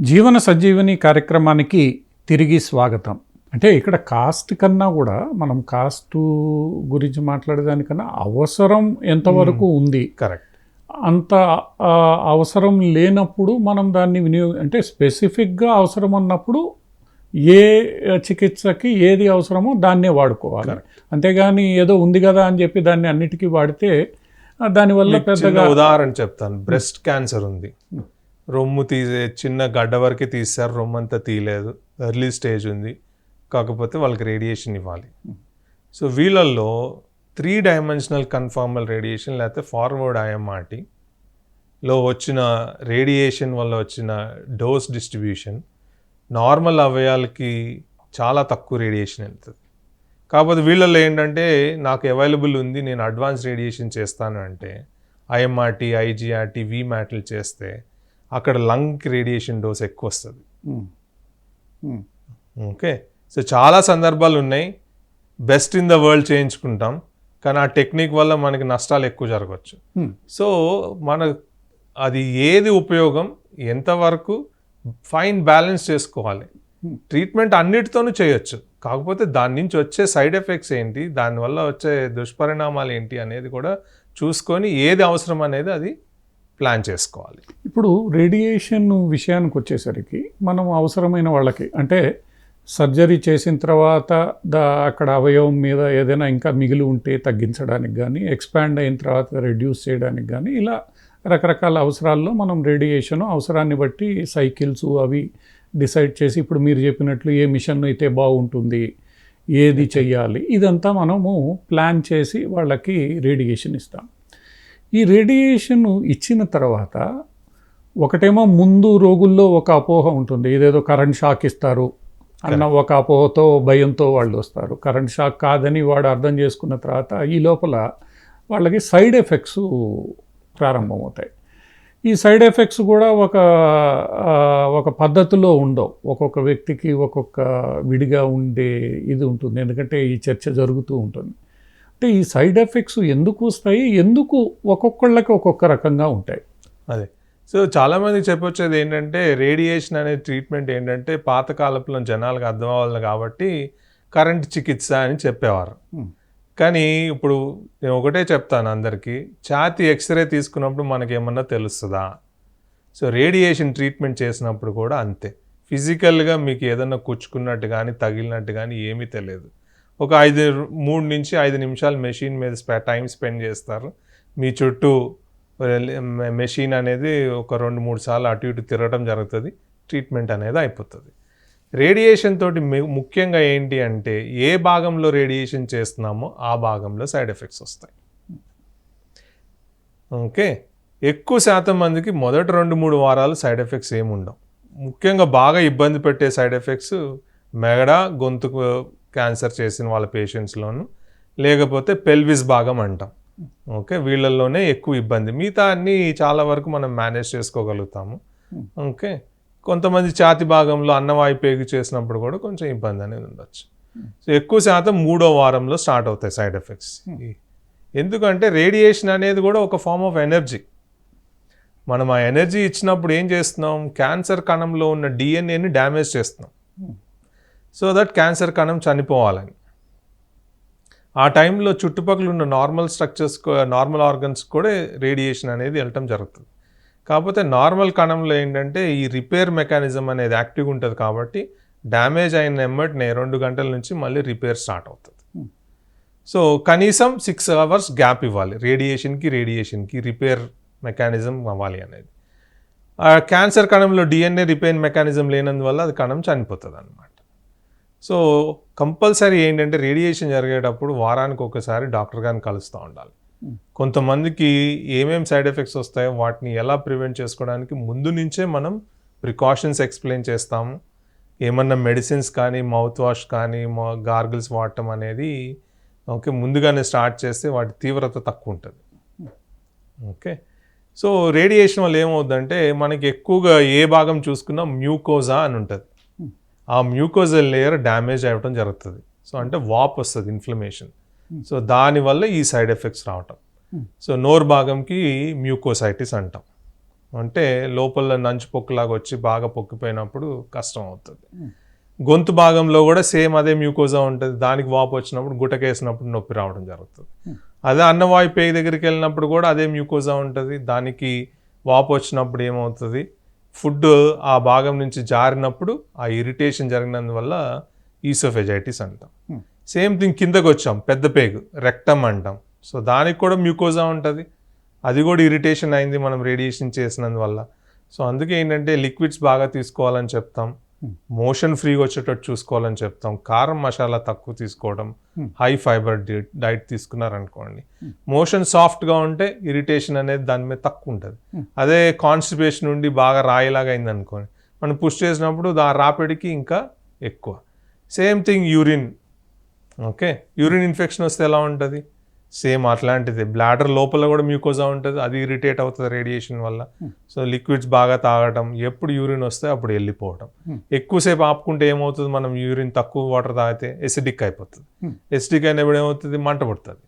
జీవన సంజీవిని కార్యక్రమానికి తిరిగి స్వాగతం. అంటే ఇక్కడ కాస్ట్ కన్నా కూడా మనం కాస్ట్ గురించి మాట్లాడేదానికన్నా అవసరం ఎంతవరకు ఉంది, కరెక్ట్, అంత అవసరం లేనప్పుడు మనం దాన్ని అంటే స్పెసిఫిక్గా అవసరం అన్నప్పుడు ఏ చికిత్సకి ఏది అవసరమో దాన్నే వాడుకోవాలి. అంతేగాని ఏదో ఉంది కదా అని చెప్పి దాన్ని అన్నిటికీ వాడితే దానివల్ల పెద్దగా. ఉదాహరణ చెప్తాను, బ్రెస్ట్ క్యాన్సర్ ఉంది, రొమ్ము చిన్న గడ్డ వరకు తీస్తారు, రొమ్ము అంతా తీయలేదు, ఎర్లీ స్టేజ్ ఉంది, కాకపోతే వాళ్ళకి రేడియేషన్ ఇవ్వాలి. సో వీళ్ళల్లో 3-dimensional కన్ఫార్మల్ రేడియేషన్ లేకపోతే ఫార్వర్డ్ IMRTలో వచ్చిన రేడియేషన్ వల్ల వచ్చిన డోస్ డిస్ట్రిబ్యూషన్ నార్మల్ అవయవాలకి చాలా తక్కువ రేడియేషన్ వెళ్తుంది. కాకపోతే వీళ్ళల్లో ఏంటంటే నాకు అవైలబుల్ ఉంది, నేను అడ్వాన్స్ రేడియేషన్ చేస్తాను అంటే IMRT, IGRT, VMATలు చేస్తే అక్కడ లంగ్కి రేడియేషన్ డోస్ ఎక్కువ వస్తుంది. ఓకే, సో చాలా సందర్భాలు ఉన్నాయి, బెస్ట్ ఇన్ ద వరల్డ్ చేయించుకుంటాం, కానీ ఆ టెక్నిక్ వల్ల మనకి నష్టాలు ఎక్కువ జరగవచ్చు. సో అది ఏది ఉపయోగం, ఎంతవరకు ఫైన్ బ్యాలెన్స్ చేసుకోవాలి. ట్రీట్మెంట్ అన్నిటితోనూ చేయొచ్చు, కాకపోతే దాని నుంచి వచ్చే సైడ్ ఎఫెక్ట్స్ ఏంటి, దానివల్ల వచ్చే దుష్పరిణామాలు ఏంటి అనేది కూడా చూసుకొని ఏది అవసరం అనేది అది ప్లాన్ చేసుకోవాలి. ఇప్పుడు రేడియేషన్ విషయానికి వచ్చేసరికి మనం అవసరమైన వాళ్ళకి అంటే సర్జరీ చేసిన తర్వాత అక్కడ అవయవం మీద ఏదైనా ఇంకా మిగిలి ఉంటే తగ్గించడానికి కానీ, ఎక్స్పాండ్ అయిన తర్వాత రెడ్యూస్ చేయడానికి కానీ, ఇలా రకరకాల అవసరాల్లో మనం రేడియేషన్ అవసరాన్ని బట్టి సైకిల్స్ అవి డిసైడ్ చేసి ఇప్పుడు మీరు చెప్పినట్లు ఏ మిషన్ అయితే బాగుంటుంది, ఏది చెయ్యాలి, ఇదంతా మనము ప్లాన్ చేసి వాళ్ళకి రేడియేషన్ ఇస్తాం. ఈ రేడియేషన్ ఇచ్చిన తర్వాత ఒకటేమో ముందు రోగుల్లో ఒక అపోహ ఉంటుంది, ఇదేదో కరెంట్ షాక్ ఇస్తారు అన్న ఒక అపోహతో భయంతో వాళ్ళు వస్తారు. కరెంట్ షాక్ కాదని వాడు అర్థం చేసుకున్న తర్వాత ఈ లోపల వాళ్ళకి సైడ్ ఎఫెక్ట్స్ ప్రారంభమవుతాయి. ఈ సైడ్ ఎఫెక్ట్స్ కూడా ఒక పద్ధతిలో ఉండవు, ఒక్కొక్క వ్యక్తికి ఒక్కొక్క విడిగా ఉండే ఇది ఉంటుంది. ఎందుకంటే ఈ చర్చ జరుగుతూ ఉంటుంది. అంటే ఈ సైడ్ ఎఫెక్ట్స్ ఎందుకు వస్తాయి, ఎందుకు ఒక్కొక్కళ్ళకి ఒక్కొక్క రకంగా ఉంటాయి? అదే, సో చాలామంది చెప్పొచ్చేది ఏంటంటే రేడియేషన్ అనే ట్రీట్మెంట్ ఏంటంటే పాతకాలంలో జనాలకు అర్థం అవ్వాలి కాబట్టి కరెంట్ చికిత్స అని చెప్పేవారు. కానీ ఇప్పుడు నేను ఒకటే చెప్తాను అందరికీ, ఛాతీ ఎక్స్రే తీసుకున్నప్పుడు మనకేమన్నా తెలుస్తుందా? సో రేడియేషన్ ట్రీట్మెంట్ చేసినప్పుడు కూడా అంతే, ఫిజికల్గా మీకు ఏదన్నా కుచ్చుకున్నట్టు కానీ తగిలినట్టు కానీ ఏమీ తెలియదు. ఒక 3 నుంచి 5 నిమిషాలు మెషిన్ మీద టైం స్పెండ్ చేస్తారు. మీ చుట్టూ మెషిన్ అనేది ఒక 2-3 సార్లు అటు ఇటు తిరగడం జరుగుతుంది. ట్రీట్మెంట్ అనేది అయిపోతుంది. రేడియేషన్ తోటి ముఖ్యంగా ఏంటి అంటే ఏ భాగంలో రేడియేషన్ చేస్తున్నామో ఆ భాగంలో సైడ్ ఎఫెక్ట్స్ వస్తాయి. ఓకే, ఎక్కువ శాతం మందికి మొదటి 2-3 వారాలు సైడ్ ఎఫెక్ట్స్ ఏమి ఉండవు. ముఖ్యంగా బాగా ఇబ్బంది పెట్టే సైడ్ ఎఫెక్ట్స్ మెడ గొంతు క్యాన్సర్ చేసిన వాళ్ళ పేషెంట్స్లోను, లేకపోతే పెల్విస్ భాగం అంటాం. ఓకే, వీళ్ళల్లోనే ఎక్కువ ఇబ్బంది. మిగతా అన్నీ చాలా వరకు మనం మేనేజ్ చేసుకోగలుగుతాము. ఓకే, కొంతమంది ఛాతి భాగంలో అన్నవాయు పేగు చేసినప్పుడు కూడా కొంచెం ఇబ్బంది అనేది ఉండొచ్చు. సో ఎక్కువ శాతం 3వ వారంలో స్టార్ట్ అవుతాయి సైడ్ ఎఫెక్ట్స్. ఎందుకంటే రేడియేషన్ అనేది కూడా ఒక ఫార్మ్ ఆఫ్ ఎనర్జీ. మనం ఆ ఎనర్జీ ఇచ్చినప్పుడు ఏం చేస్తున్నాం, క్యాన్సర్ కణంలో ఉన్న డిఎన్ఏని డ్యామేజ్ చేస్తున్నాం, సో దట్ క్యాన్సర్ కణం చనిపోవాలని. ఆ టైంలో చుట్టుపక్కల ఉన్న నార్మల్ స్ట్రక్చర్స్, నార్మల్ ఆర్గన్స్ కూడా రేడియేషన్ అనేది వెళ్ళటం జరుగుతుంది. కాకపోతే నార్మల్ కణంలో ఏంటంటే ఈ రిపేర్ మెకానిజం అనేది యాక్టివ్గా ఉంటుంది కాబట్టి డ్యామేజ్ అయిన ఎమ్మటినే 2 గంటల నుంచి మళ్ళీ రిపేర్ స్టార్ట్ అవుతుంది. సో కనీసం 6 అవర్స్ గ్యాప్ ఇవ్వాలి రేడియేషన్కి రిపేర్ మెకానిజం అవ్వాలి అనేది. క్యాన్సర్ కణంలో డిఎన్ఏ రిపేర్ మెకానిజం లేనందువల్ల అది కణం చనిపోతుంది అన్నమాట. సో కంపల్సరీ ఏంటంటే రేడియేషన్ జరిగేటప్పుడు వారానికి ఒకసారి డాక్టర్ గారిని కలుస్తూ ఉండాలి. కొంతమందికి ఏమేమి సైడ్ ఎఫెక్ట్స్ వస్తాయో వాటిని ఎలా ప్రివెంట్ చేసుకోవడానికి ముందు నుంచే మనం ప్రికాషన్స్ ఎక్స్ప్లెయిన్ చేస్తాము. ఏమన్నా మెడిసిన్స్ కానీ మౌత్ వాష్ కానీ గార్గిల్స్ వాడటం అనేది ఓకే ముందుగానే స్టార్ట్ చేస్తే వాటి తీవ్రత తక్కువ ఉంటుంది. ఓకే, సో రేడియేషన్ వల్ల ఏమవుతుందంటే మనకి ఎక్కువగా ఏ భాగం చూసుకున్నా మ్యూకోజా అని ఉంటుంది. ఆ మ్యూకోజల్ లేయర్ డ్యామేజ్ అవ్వడం జరుగుతుంది. సో అంటే వాప్ వస్తుంది, ఇన్ఫ్లమేషన్. సో దానివల్ల ఈ సైడ్ ఎఫెక్ట్స్ రావటం. సో నోరు భాగంకి మ్యూకోసైటిస్ అంటాం. అంటే లోపల నంచు పొక్కులాగా వచ్చి బాగా పొక్కిపోయినప్పుడు కష్టం అవుతుంది. గొంతు భాగంలో కూడా సేమ్ అదే మ్యూకోజా ఉంటుంది. దానికి వాపు వచ్చినప్పుడు గుటకేసినప్పుడు నొప్పి రావడం జరుగుతుంది. అదే అన్నవాయు పేగు దగ్గరికి వెళ్ళినప్పుడు కూడా అదే మ్యూకోజా ఉంటుంది. దానికి వాపు వచ్చినప్పుడు ఏమవుతుంది, ఫుడ్ ఆ భాగం నుంచి జారినప్పుడు ఆ ఇరిటేషన్ జరిగినందువల్ల ఈసోఫెజైటిస్ అంటాం. సేమ్ థింగ్ కిందకు వచ్చాం, పెద్ద పేగు రెక్టమ్ అంటాం. సో దానికి కూడా మ్యూకోజా ఉంటుంది. అది కూడా ఇరిటేషన్ అయింది మనం రేడియేషన్ చేసినందువల్ల. సో అందుకే ఏంటంటే లిక్విడ్స్ బాగా తీసుకోవాలని చెప్తాం, మోషన్ ఫ్రీగా వచ్చేటట్టు చూసుకోవాలని చెప్తాం, కారం మసాలా తక్కువ తీసుకోవడం, హై ఫైబర్ డైట్ తీసుకున్నారనుకోండి. మోషన్ సాఫ్ట్గా ఉంటే ఇరిటేషన్ అనేది దాని మీద తక్కువ ఉంటుంది. అదే కాన్స్టిపేషన్ ఉండి బాగా రాయిలాగా అయింది అనుకోండి, మనం పుష్ చేసినప్పుడు ఆ రాపిడికి ఇంకా ఎక్కువ. Same thing urine. Okay, urine infection వస్తే ఎలా ఉంటుంది, సేమ్ అట్లాంటిది. బ్లాడర్ లోపల కూడా మ్యూకోజా ఉంటుంది, అది ఇరిటేట్ అవుతుంది రేడియేషన్ వల్ల. సో లిక్విడ్స్ బాగా తాగటం, ఎప్పుడు యూరిన్ వస్తే అప్పుడు వెళ్ళిపోవటం. ఎక్కువసేపు ఆపుకుంటే ఏమవుతుంది, మనం యూరిన్ తక్కువ వాటర్ తాగితే ఎసిడిక్ అయిపోతుంది. ఎసిడిక్ అయినప్పుడు ఏమవుతుంది, మంట పుడుతుంది.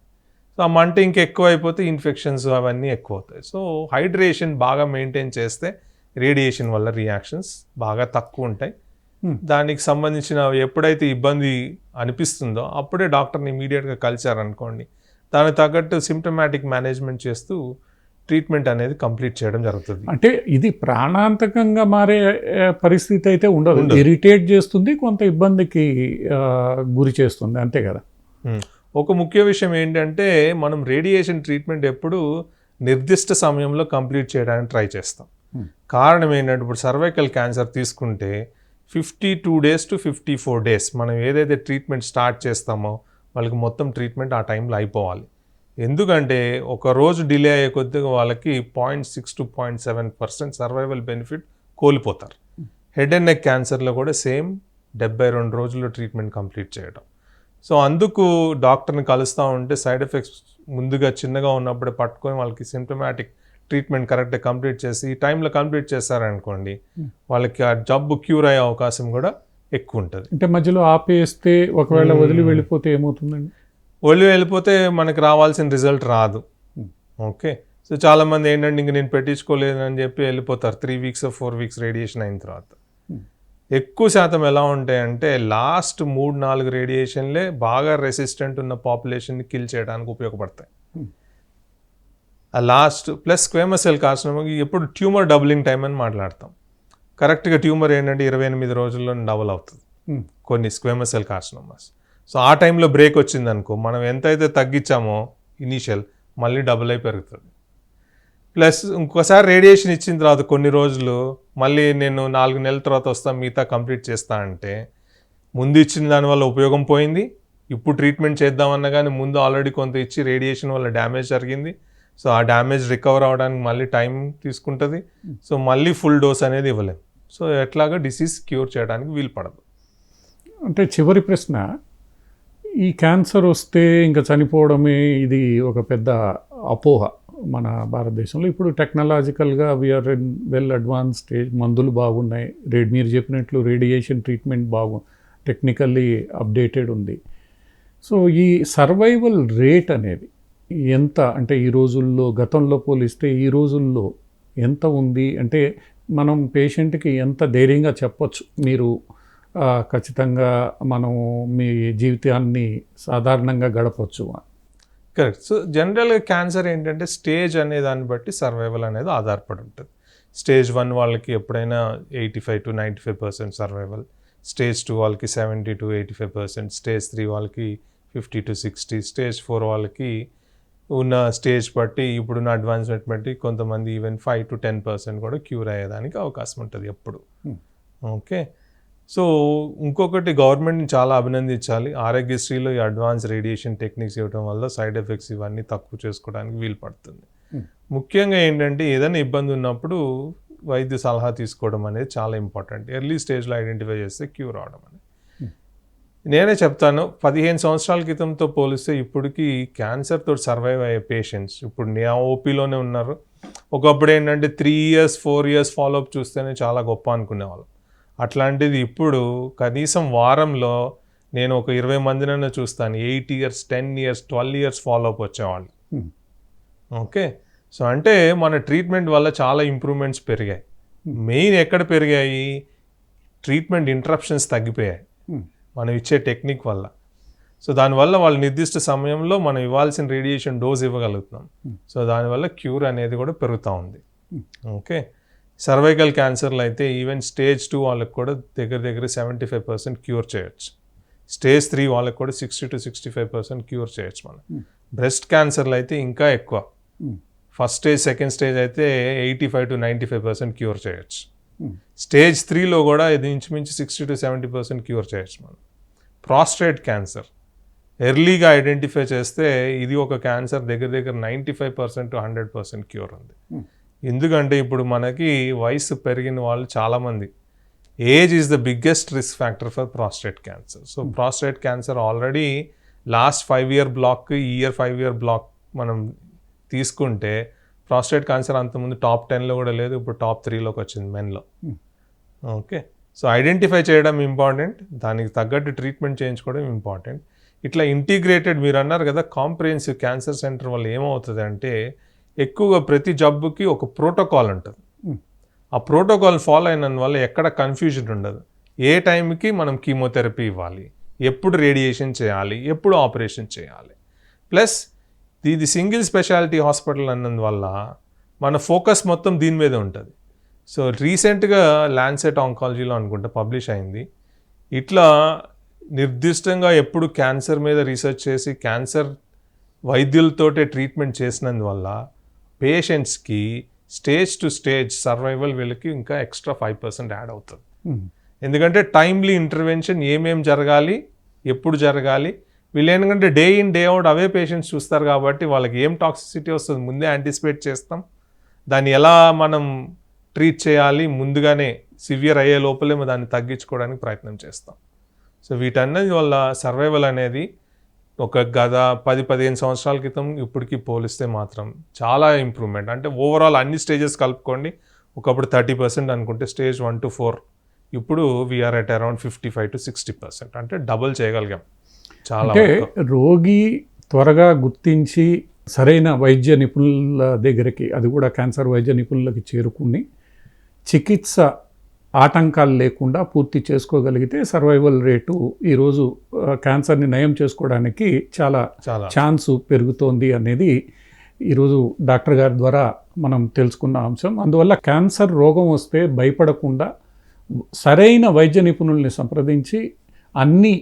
సో ఆ మంట ఇంకెక్కువ అయిపోతే ఇన్ఫెక్షన్స్ అవన్నీ ఎక్కువ అవుతాయి. సో హైడ్రేషన్ బాగా మెయింటైన్ చేస్తే రేడియేషన్ వల్ల రియాక్షన్స్ బాగా తక్కువ ఉంటాయి. దానికి సంబంధించిన ఎప్పుడైతే ఇబ్బంది అనిపిస్తుందో అప్పుడే డాక్టర్ని ఇమీడియట్గా కలిశారనుకోండి, దానికి తగ్గట్టు సిమ్టమాటిక్ మేనేజ్మెంట్ చేస్తూ ట్రీట్మెంట్ అనేది కంప్లీట్ చేయడం జరుగుతుంది. అంటే ఇది ప్రాణాంతకంగా మారే పరిస్థితి అయితే ఉండదు, ఇరిటేట్ చేస్తుంది, కొంత ఇబ్బందికి గురి చేస్తుంది, అంతే కదా. ఒక ముఖ్య విషయం ఏంటంటే మనం రేడియేషన్ ట్రీట్మెంట్ ఎప్పుడు నిర్దిష్ట సమయంలో కంప్లీట్ చేయడానికి ట్రై చేస్తాం. కారణం ఏంటంటే ఇప్పుడు సర్వైకల్ క్యాన్సర్ తీసుకుంటే 52 days to 54 days మనం ఏదైతే ట్రీట్మెంట్ స్టార్ట్ చేస్తామో వాళ్ళకి మొత్తం ట్రీట్మెంట్ ఆ టైంలో అయిపోవాలి. ఎందుకంటే ఒక రోజు డిలే అయ్యే కొద్దిగా వాళ్ళకి 0.6 to 0.7% సర్వైవల్ బెనిఫిట్ కోల్పోతారు. హెడ్ అండ్ నెక్ క్యాన్సర్లో కూడా సేమ్ 72 రోజుల్లో ట్రీట్మెంట్ కంప్లీట్ చేయడం. సో అందుకు డాక్టర్ని కలుస్తూ ఉంటే సైడ్ ఎఫెక్ట్స్ ముందుగా చిన్నగా ఉన్నప్పుడే పట్టుకొని వాళ్ళకి సిమ్టమాటిక్ ట్రీట్మెంట్ కరెక్ట్గా కంప్లీట్ చేసి ఈ టైంలో కంప్లీట్ చేస్తారనుకోండి, వాళ్ళకి ఆ జబ్బు క్యూర్ అయ్యే అవకాశం కూడా ఎక్కువ ఉంటుంది. అంటే మధ్యలో ఆపేస్తే ఒకవేళ వదిలి వెళ్ళిపోతే ఏమవుతుందండి? వదిలి వెళ్ళిపోతే మనకి రావాల్సిన రిజల్ట్ రాదు. ఓకే, సో చాలామంది ఏంటంటే ఇంక నేను పెట్టించుకోలేదని చెప్పి వెళ్ళిపోతారు 3 weeks or 4 weeks రేడియేషన్ అయిన తర్వాత. ఎక్కువ శాతం ఎలా ఉంటాయంటే లాస్ట్ 3-4 రేడియేషన్లే బాగా రెసిస్టెంట్ ఉన్న పాపులేషన్ని కిల్ చేయడానికి ఉపయోగపడతాయి. ఆ లాస్ట్ ప్లస్ స్క్వేమస్ సెల్ కార్సినోమాకి ఎప్పుడు ట్యూమర్ డబులింగ్ టైం అని మాట్లాడతాం. కరెక్ట్గా ట్యూమర్ ఏంటంటే 28 రోజుల్లో డబుల్ అవుతుంది కొన్ని స్క్వేమస్ సెల్ కార్సినోమాస్. సో ఆ టైంలో బ్రేక్ వచ్చింది అనుకో, మనం ఎంతైతే తగ్గించామో ఇనీషియల్ మళ్ళీ డబుల్ అయి పెరుగుతుంది. ప్లస్ ఇంకోసారి రేడియేషన్ ఇచ్చిన తర్వాత కొన్ని రోజులు మళ్ళీ నేను 4 నెలల తర్వాత వస్తాను మిగతా కంప్లీట్ చేస్తా అంటే ముందు ఇచ్చిన దానివల్ల ఉపయోగం పోయింది. ఇప్పుడు ట్రీట్మెంట్ చేద్దామన్నా కానీ ముందు ఆల్రెడీ కొంత ఇచ్చి రేడియేషన్ వల్ల డ్యామేజ్ జరిగింది. సో ఆ డ్యామేజ్ రికవర్ అవ్వడానికి మళ్ళీ టైం తీసుకుంటుంది. సో మళ్ళీ ఫుల్ డోస్ అనేది ఇవ్వలేం. సో ఎట్లాగా డిసీజ్ క్యూర్ చేయడానికి వీలు పడదు. అంటే చివరి ప్రశ్న, ఈ క్యాన్సర్ వస్తే ఇంకా చనిపోవడమే ఇది ఒక పెద్ద అపోహ మన భారతదేశంలో. ఇప్పుడు టెక్నాలజికల్గా we are in well advance stage, మందులు బాగున్నాయి, మీరు చెప్పినట్లు రేడియేషన్ ట్రీట్మెంట్ టెక్నికల్లీ అప్డేటెడ్ ఉంది. సో ఈ సర్వైవల్ రేట్ అనేది ఎంత, అంటే ఈ రోజుల్లో గతంలో పోలిస్తే ఈ రోజుల్లో ఎంత ఉంది? అంటే మనం పేషెంట్కి ఎంత ధైర్యంగా చెప్పొచ్చు, మీరు ఖచ్చితంగా మనం మీ జీవితాన్ని సాధారణంగా గడపచ్చు? కరెక్ట్. సో జనరల్గా క్యాన్సర్ ఏంటంటే స్టేజ్ అనే దాన్ని బట్టి సర్వైవల్ అనేది ఆధారపడి ఉంటుంది. స్టేజ్ 1 వాళ్ళకి ఎప్పుడైనా 85 to 95% సర్వైవల్, స్టేజ్ 2 వాళ్ళకి 70 to 85%, స్టేజ్ 3 వాళ్ళకి 50 to 60, స్టేజ్ 4 వాళ్ళకి ఉన్న స్టేజ్ బట్టి ఇప్పుడున్న అడ్వాన్స్మెంట్ బట్టి కొంతమంది ఈవెన్ 5 to 10% కూడా క్యూర్ అయ్యేదానికి అవకాశం ఉంటుంది ఎప్పుడు. ఓకే. సో ఇంకొకటి గవర్నమెంట్ని చాలా అభినందించాలి. ఆరోగ్యశ్రీలో ఈ అడ్వాన్స్ రేడియేషన్ టెక్నిక్స్ ఇవ్వడం వల్ల సైడ్ ఎఫెక్ట్స్ ఇవన్నీ తక్కువ చేసుకోవడానికి వీలు పడుతుంది. ముఖ్యంగా ఏంటంటే ఏదైనా ఇబ్బంది ఉన్నప్పుడు వైద్య సలహా తీసుకోవడం అనేది చాలా ఇంపార్టెంట్. ఎర్లీ స్టేజ్లో ఐడెంటిఫై చేస్తే క్యూర్ అవడం అనేది. నేనే చెప్తాను, 15 సంవత్సరాల క్రితంతో పోలిస్తే ఇప్పటికి క్యాన్సర్తో సర్వైవ్ అయ్యే పేషెంట్స్ ఇప్పుడు నా ఓపీలోనే ఉన్నారు. ఒకప్పుడు ఏంటంటే 3 years 4 years ఫాలోఅప్ చూస్తేనే చాలా గొప్ప అనుకునేవాళ్ళం. అట్లాంటిది ఇప్పుడు కనీసం వారంలో నేను ఒక 20 మందినైనా చూస్తాను 8 years 10 years 12 years ఫాలోఅప్ వచ్చేవాళ్ళు. ఓకే. సో అంటే మన ట్రీట్మెంట్ వల్ల చాలా ఇంప్రూవ్మెంట్స్ పెరిగాయి. మెయిన్ ఎక్కడ పెరిగాయి? ట్రీట్మెంట్ ఇంటరప్షన్స్ తగ్గిపోయాయి మనం ఇచ్చే టెక్నిక్ వల్ల. సో దానివల్ల వాళ్ళు నిర్దిష్ట సమయంలో మనం ఇవ్వాల్సిన రేడియేషన్ డోస్ ఇవ్వగలుగుతున్నాం. సో దానివల్ల క్యూర్ అనేది కూడా పెరుగుతూ ఉంది. ఓకే. సర్వైకల్ క్యాన్సర్లు అయితే ఈవెన్ స్టేజ్ 2 వాళ్ళకి కూడా దగ్గర 75% క్యూర్ చేయొచ్చు. స్టేజ్ 3 వాళ్ళకి కూడా 60 to 65% క్యూర్ చేయొచ్చు మనం. బ్రెస్ట్ క్యాన్సర్లు అయితే ఇంకా ఎక్కువ. ఫస్ట్ స్టేజ్ సెకండ్ స్టేజ్ అయితే 85 to 95% క్యూర్ చేయొచ్చు. స్టేజ్ 3లో కూడా ఇది ఇంచుమించు 60 to 70% క్యూర్ చేయొచ్చు మనం. ప్రాస్టేట్ క్యాన్సర్ ఎర్లీగా ఐడెంటిఫై చేస్తే ఇది ఒక క్యాన్సర్ దగ్గర 95% to 100% క్యూర్ ఉంది. ఎందుకంటే ఇప్పుడు మనకి వయసు పెరిగిన వాళ్ళు చాలామంది, age is the biggest risk factor for prostate cancer. So prostate cancer already last 5-year block, ఈ ఇయర్ 5-year బ్లాక్ మనం తీసుకుంటే ప్రాస్టేట్ క్యాన్సర్ అంతకుముందు టాప్ 10లో కూడా లేదు, ఇప్పుడు టాప్ 3లోకి వచ్చింది మెన్లో. ఓకే. సో ఐడెంటిఫై చేయడం ఇంపార్టెంట్, దానికి తగ్గట్టు ట్రీట్మెంట్ చేయించుకోవడం ఇంపార్టెంట్. ఇట్లా ఇంటిగ్రేటెడ్ మీరు అన్నారు కదా కాంప్రిహెన్సివ్ క్యాన్సర్ సెంటర్ వల్ల ఏమవుతుంది అంటే ఎక్కువగా ప్రతి జబ్బుకి ఒక ప్రోటోకాల్ ఉంటుంది. ఆ ప్రోటోకాల్ ఫాలో అయినందువల్ల ఎక్కడ కన్ఫ్యూజన్ ఉండదు. ఏ టైంకి మనం కీమోథెరపీ ఇవ్వాలి, ఎప్పుడు రేడియేషన్ చేయాలి, ఎప్పుడు ఆపరేషన్ చేయాలి. ప్లస్ ఇది సింగిల్ స్పెషాలిటీ హాస్పిటల్ అన్నందువల్ల మన ఫోకస్ మొత్తం దీని మీద ఉంటుంది. సో రీసెంట్గా ల్యాన్సెట్ ఆంకాలజీలో అనుకుంటా పబ్లిష్ అయింది. ఇట్లా నిర్దిష్టంగా ఎప్పుడు క్యాన్సర్ మీద రీసెర్చ్ చేసి క్యాన్సర్ వైద్యులతోటే ట్రీట్మెంట్ చేసినందువల్ల పేషెంట్స్కి స్టేజ్ టు స్టేజ్ సర్వైవల్ వీళ్ళకి ఇంకా ఎక్స్ట్రా 5% యాడ్ అవుతుంది. ఎందుకంటే టైమ్లీ ఇంటర్వెన్షన్ ఏమేం జరగాలి, ఎప్పుడు జరగాలి, వీళ్ళు ఏంటంటే day in day out away patients చూస్తారు కాబట్టి వాళ్ళకి ఏం టాక్సిసిటీ వస్తుంది ముందే యాంటిసిపేట్ చేస్తాం. దాన్ని ఎలా మనం ట్రీట్ చేయాలి ముందుగానే సివియర్ అయ్యే లోపలే దాన్ని తగ్గించుకోవడానికి ప్రయత్నం చేస్తాం. సో వీటన్నది వల్ల సర్వైవల్ అనేది ఒక గత 10-15 సంవత్సరాల క్రితం ఇప్పటికి పోలిస్తే మాత్రం చాలా ఇంప్రూవ్మెంట్. అంటే ఓవరాల్ అన్ని స్టేజెస్ కలుపుకోండి, ఒకప్పుడు 30% అనుకుంటే స్టేజ్ 1 to 4 ఇప్పుడు వీఆర్ అట్ అరౌండ్ 55 to 60%, అంటే డబుల్ చేయగలిగాం. చాలా అంటే రోగి త్వరగా గుర్తించి సరైన వైద్య నిపుణుల దగ్గరికి, అది కూడా క్యాన్సర్ వైద్య నిపుణులకి చేరుకుని చికిత్స ఆటంకాలు లేకుండా పూర్తి చేసుకోగలిగితే సర్వైవల్ రేటు ఈరోజు క్యాన్సర్ని నయం చేసుకోవడానికి చాలా ఛాన్సు పెరుగుతోంది అనేది ఈరోజు డాక్టర్ గారి ద్వారా మనం తెలుసుకున్న అంశం. అందువల్ల క్యాన్సర్ రోగం వస్తే భయపడకుండా సరైన వైద్య నిపుణుల్ని సంప్రదించి అన్ని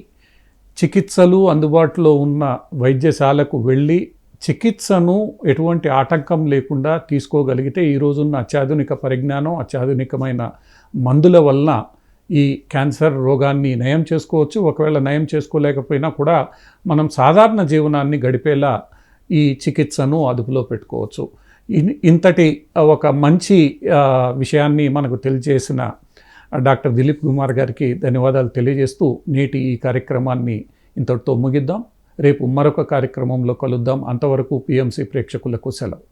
చికిత్సలు అందుబాటులో ఉన్న వైద్యశాలకు వెళ్ళి చికిత్సను ఎటువంటి ఆటంకం లేకుండా తీసుకోగలిగితే ఈ రోజున్న అత్యాధునిక పరిజ్ఞానం, అత్యాధునికమైన మందుల వలన ఈ క్యాన్సర్ రోగాన్ని నయం చేసుకోవచ్చు. ఒకవేళ నయం చేసుకోలేకపోయినా కూడా మనం సాధారణ జీవనాన్ని గడిపేలా ఈ చికిత్సను అదుపులో పెట్టుకోవచ్చు. ఇంతటి ఒక మంచి విషయాన్ని మనకు తెలియజేసిన డాక్టర్ దిలీప్ కుమార్ గారికి ధన్యవాదాలు తెలియజేస్తూ నేటి ఈ కార్యక్రమాన్ని ఇంతటితో ముగిద్దాం. రేపు మరొక కార్యక్రమంలో కలుద్దాం. అంతవరకు పిఎంసి ప్రేక్షకులకు సెలవు.